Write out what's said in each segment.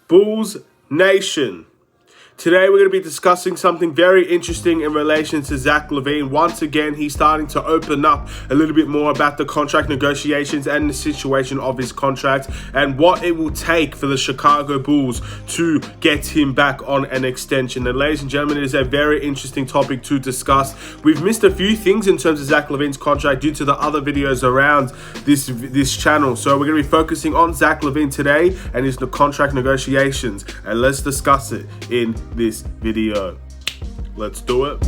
Bulls Nation. Today we're going to be discussing something very interesting in relation to Zach Lavine. Once again, he's starting to open up a little bit more about the contract negotiations and the situation of his contract and what it will take for the Chicago Bulls to get him back on an extension. And ladies and gentlemen, it is a very interesting topic to discuss. We've missed a few things in terms of Zach Lavine's contract due to the other videos around this channel. So we're going to be focusing on Zach Lavine today and his contract negotiations. And let's discuss it in this video. Let's do it.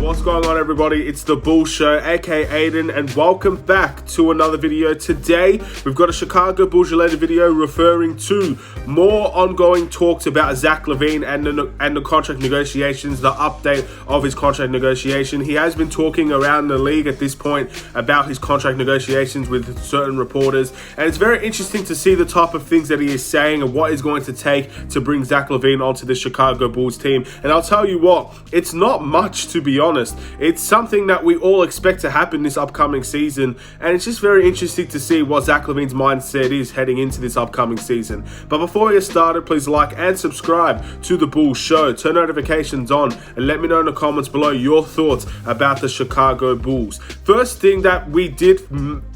What's going on, everybody? It's the Bull Show, aka Aidan, and welcome back to another video. Today we've got a Chicago Bulls related video referring to more ongoing talks about Zach Lavine and the contract negotiations, the update of his contract negotiation. He has been talking around the league at this point about his contract negotiations with certain reporters, and it's very interesting to see the type of things that he is saying and what is going to take to bring Zach Lavine onto the Chicago Bulls team. And I'll tell you what, it's not much, to be honest. It's something that we all expect to happen this upcoming season, and it's just very interesting to see what Zach Lavine's mindset is heading into this upcoming season. But before we get started, please like and subscribe to the Bulls Show, turn notifications on, and let me know in the comments below your thoughts about the Chicago Bulls. First thing that we did,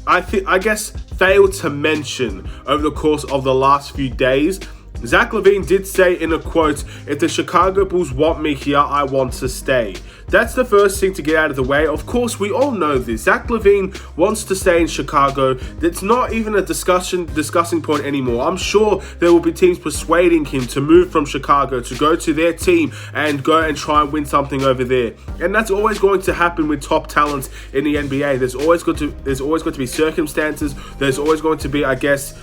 I guess, failed to mention over the course of the last few days, Zach Lavine did say in a quote, "If the Chicago Bulls want me here, I want to stay." That's the first thing to get out of the way. Of course, we all know this. Zach Lavine wants to stay in Chicago. It's not even a discussing point anymore. I'm sure there will be teams persuading him to move from Chicago, to go to their team and go and try and win something over there. And that's always going to happen with top talents in the NBA. There's always going to be circumstances. There's always going to be, I guess,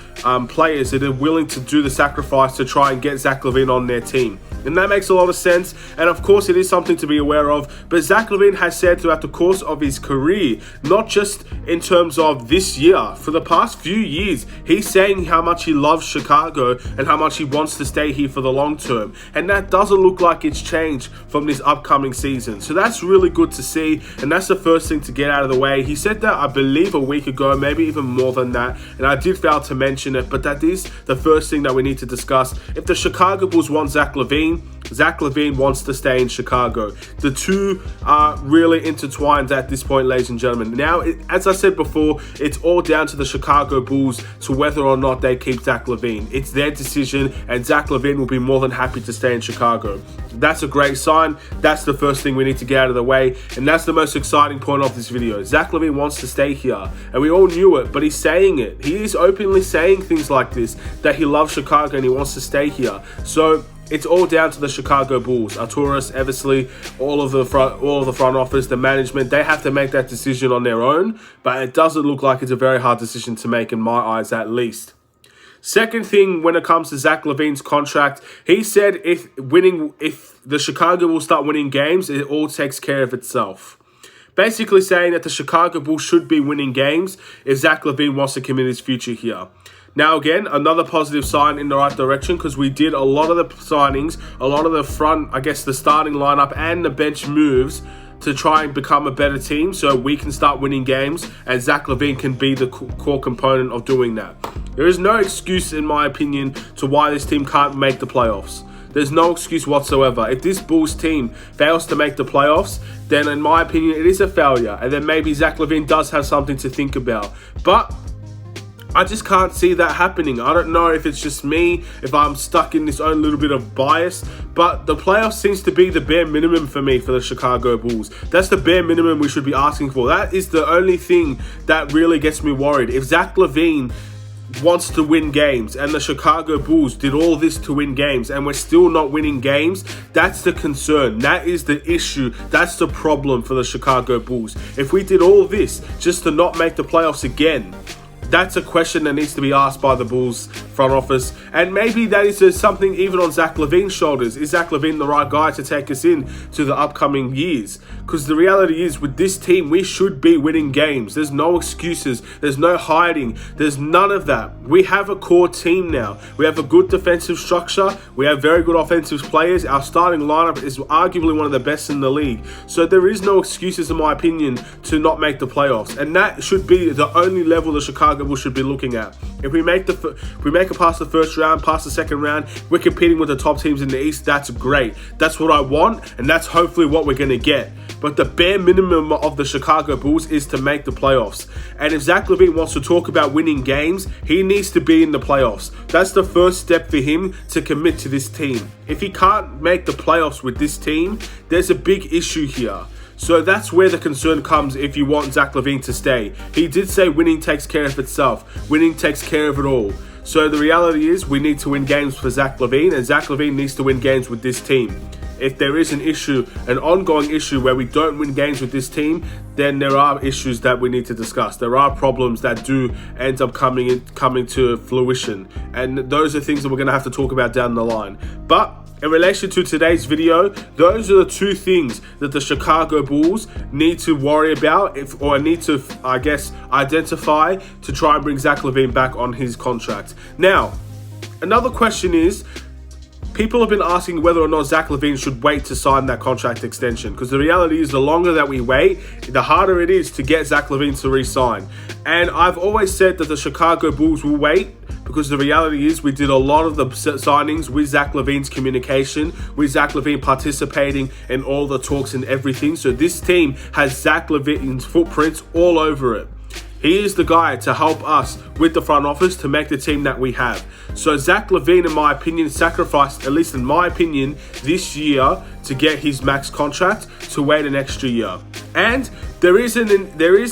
players that are willing to do the sacrifice to try and get Zach Lavine on their team. And that makes a lot of sense. And of course, it is something to be aware of. But Zach Lavine has said throughout the course of his career, not just in terms of this year, for the past few years, he's saying how much he loves Chicago and how much he wants to stay here for the long term. And that doesn't look like it's changed from this upcoming season. So that's really good to see. And that's the first thing to get out of the way. He said that, I believe, a week ago, maybe even more than that. And I did fail to mention it, but that is the first thing that we need to discuss. If the Chicago Bulls want Zach Lavine wants to stay in Chicago. The two are really intertwined at this point, ladies and gentlemen. Now, as I said before, it's all down to the Chicago Bulls to whether or not they keep Zach Lavine. It's their decision, and Zach Lavine will be more than happy to stay in Chicago. That's a great sign. That's the first thing we need to get out of the way, and that's the most exciting point of this video. Zach Lavine wants to stay here, and we all knew it, but he's saying it. He is openly saying things like this, that he loves Chicago and he wants to stay here. So it's all down to the Chicago Bulls. Arturas, Eversley, all of the front office, the management. They have to make that decision on their own, but it doesn't look like it's a very hard decision to make, in my eyes at least. Second thing, when it comes to Zach Lavine's contract, he said if the Chicago will start winning games, it all takes care of itself. Basically saying that the Chicago Bulls should be winning games if Zach Lavine wants to commit his future here. Now, again, another positive sign in the right direction, because we did a lot of the signings, a lot of the front, I guess, the starting lineup and the bench moves to try and become a better team so we can start winning games, and Zach Lavine can be the core component of doing that. There is no excuse, in my opinion, to why this team can't make the playoffs. There's no excuse whatsoever. If this Bulls team fails to make the playoffs, then in my opinion, it is a failure. And then maybe Zach Lavine does have something to think about. But I just can't see that happening. I don't know if it's just me, if I'm stuck in this own little bit of bias, but the playoffs seems to be the bare minimum for me for the Chicago Bulls. That's the bare minimum we should be asking for. That is the only thing that really gets me worried. If Zach Lavine wants to win games and the Chicago Bulls did all this to win games and we're still not winning games, that's the concern. That is the issue. That's the problem for the Chicago Bulls. If we did all this just to not make the playoffs again, that's a question that needs to be asked by the Bulls front office, and maybe that is something even on Zach Lavine's shoulders. Is Zach Lavine the right guy to take us in to the upcoming years? Because the reality is, with this team, we should be winning games. There's no excuses. There's no hiding. There's none of that. We have a core team now. We have a good defensive structure. We have very good offensive players. Our starting lineup is arguably one of the best in the league. So there is no excuses, in my opinion, to not make the playoffs. And that should be the only level the Chicago Bulls should be looking at. If we make it past the first round, past the second round, we're competing with the top teams in the East. That's great. That's what I want, and that's hopefully what we're going to get. But the bare minimum of the Chicago Bulls is to make the playoffs. And if Zach Lavine wants to talk about winning games, he needs to be in the playoffs. That's the first step for him to commit to this team. If he can't make the playoffs with this team, there's a big issue here. So that's where the concern comes if you want Zach Lavine to stay. He did say winning takes care of itself. Winning takes care of it all. So the reality is we need to win games for Zach Lavine, and Zach Lavine needs to win games with this team. If there is an issue, an ongoing issue where we don't win games with this team, then there are issues that we need to discuss. There are problems that do end up coming to fruition. And those are things that we're going to have to talk about down the line. But in relation to today's video, those are the two things that the Chicago Bulls need to worry about, or need to, I guess, identify to try and bring Zach Lavine back on his contract. Now, another question is, people have been asking whether or not Zach Lavine should wait to sign that contract extension, because the reality is the longer that we wait, the harder it is to get Zach Lavine to re-sign. And I've always said that the Chicago Bulls will wait, because the reality is we did a lot of the signings with Zach Lavine's communication, with Zach Lavine participating in all the talks and everything. So this team has Zach Lavine's footprints all over it. He is the guy to help us with the front office to make the team that we have. So Zach Lavine, in my opinion, sacrificed, at least in my opinion, this year to get his max contract, to wait an extra year. And there is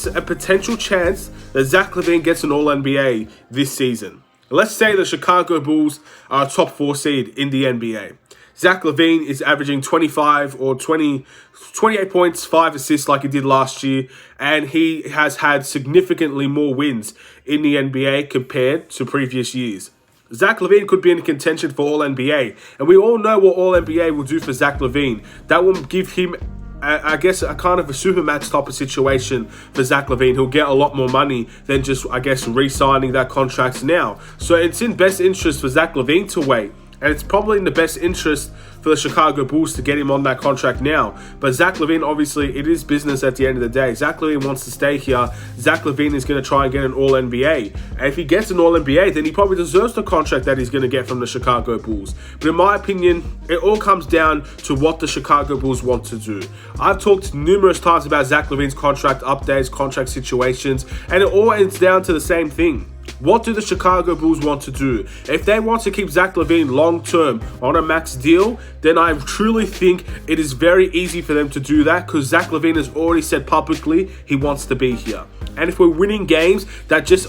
a potential chance that Zach Lavine gets an All-NBA this season. Let's say the Chicago Bulls are a top 4 seed in the NBA. Zach Lavine is averaging 28 points, 5 assists like he did last year, and he has had significantly more wins in the NBA compared to previous years. Zach Lavine could be in contention for All-NBA, and we all know what All-NBA will do for Zach Lavine. That will give him, I guess, a kind of a supermax type of situation for Zach Lavine. He'll get a lot more money than just, I guess, re-signing that contract now. So it's in best interest for Zach Lavine to wait. And it's probably in the best interest for the Chicago Bulls to get him on that contract now. But Zach Lavine, obviously, it is business at the end of the day. Zach Lavine wants to stay here. Zach Lavine is going to try and get an All-NBA. And if he gets an All-NBA, then he probably deserves the contract that he's going to get from the Chicago Bulls. But in my opinion, it all comes down to what the Chicago Bulls want to do. I've talked numerous times about Zach Lavine's contract updates, contract situations, and it all ends down to the same thing. What do the Chicago Bulls want to do? If they want to keep Zach Lavine long-term on a max deal, then I truly think it is very easy for them to do that, because Zach Lavine has already said publicly he wants to be here. And if we're winning games, that just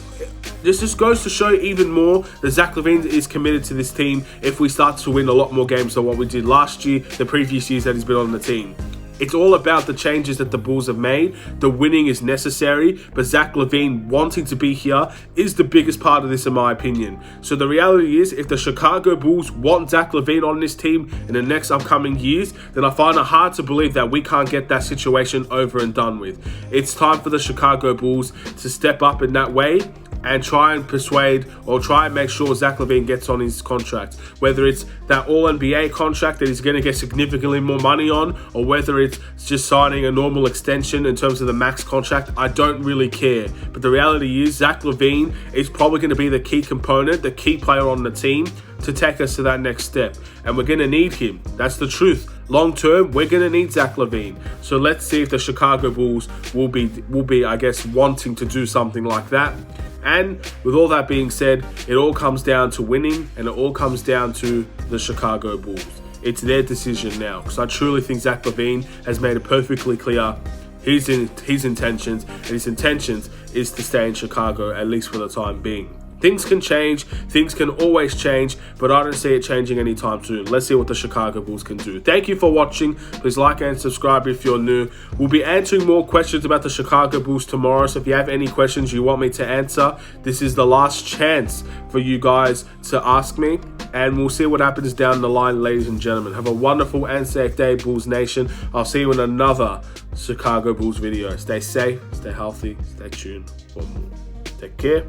goes to show even more that Zach Lavine is committed to this team if we start to win a lot more games than what we did last year, the previous years that he's been on the team. It's all about the changes that the Bulls have made. The winning is necessary, but Zach Lavine wanting to be here is the biggest part of this, in my opinion. So the reality is, if the Chicago Bulls want Zach Lavine on this team in the next upcoming years, then I find it hard to believe that we can't get that situation over and done with. It's time for the Chicago Bulls to step up in that way and try and persuade, or try and make sure Zach Lavine gets on his contract. Whether it's that All-NBA contract that he's going to get significantly more money on, or whether it's just signing a normal extension in terms of the max contract, I don't really care. But the reality is, Zach Lavine is probably going to be the key component, the key player on the team to take us to that next step. And we're going to need him. That's the truth. Long term, we're going to need Zach Lavine. So let's see if the Chicago Bulls will be, I guess, wanting to do something like that. And with all that being said, it all comes down to winning, and it all comes down to the Chicago Bulls. It's their decision now, because I truly think Zach Lavine has made it perfectly clear his intentions, and his intentions is to stay in Chicago, at least for the time being. things can change, things can always change, but I don't see it changing anytime soon. Let's see what the Chicago Bulls can do. Thank you for watching. Please like and subscribe if you're new. We'll be answering more questions about the Chicago Bulls tomorrow, so if you have any questions you want me to answer, this is the last chance for you guys to ask me, and we'll see what happens down the line, ladies and gentlemen. Have a wonderful and safe day, Bulls Nation. I'll see you in another Chicago Bulls video. Stay safe, stay healthy, stay tuned for more. Take care.